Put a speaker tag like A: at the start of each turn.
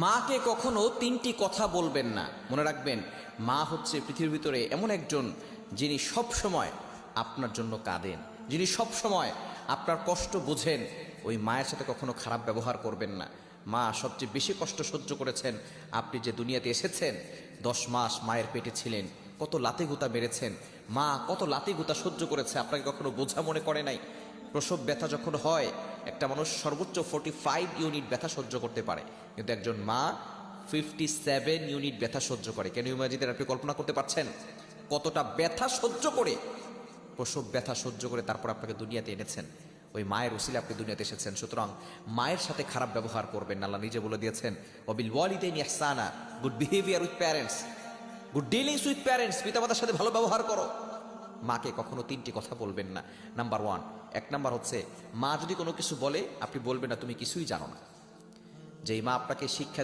A: মাকে কখনো তিনটি কথা বলবেন না। মনে রাখবেন, মা হচ্ছে পৃথিবীর ভিতরে এমন একজন যিনি সব সময় আপনার জন্য কাঁদেন, যিনি সব সময় আপনার কষ্ট বোঝেন। ওই মায়ের সাথে কখনো খারাপ ব্যবহার করবেন না। মা সবচেয়ে বেশি কষ্ট সহ্য করেছেন। আপনি যে দুনিয়াতে এসেছেন, 10 মাস মায়ের পেটে ছিলেন, কত লাতে গুতা মেরেছেন, মা কত লাতে গুতা সহ্য করেছে, আপনাকে কখনো বোঝা মনে করে নাই। প্রসব ব্যথা যখন হয়, একটা মানুষ সর্বোচ্চ 45 ইউনিট ব্যথা সহ্য করতে পারে, কিন্তু একজন মা 57 ইউনিট ব্যথা সহ্য করে। কেন ইমাজিদের, আপনি কল্পনা করতে পারছেন কতটা ব্যথা সহ্য করে, প্রসব ব্যথা সহ্য করে তারপর আপনাকে দুনিয়াতে এনেছেন। ওই মায়ের উসিলে আপনি দুনিয়াতে এসেছেন। সুতরাং মায়ের সাথে খারাপ ব্যবহার করবেন না। আল্লাহ নিজে বলে দিয়েছেন, ওয়াবিল ওয়ালিদাইনি ইহসানা, good behaviour with parents, good dealings with parents, পিতামাতার সাথে ভালো ব্যবহার করো। মাকে কখনো তিনটি কথা বলবেন না। নাম্বার 1, 1 নাম্বার হচ্ছে, মা যদি কোনো কিছু বলে আপনি বলবেন না তুমি কিছুই জানো না। যেই মা আপনাকে শিক্ষা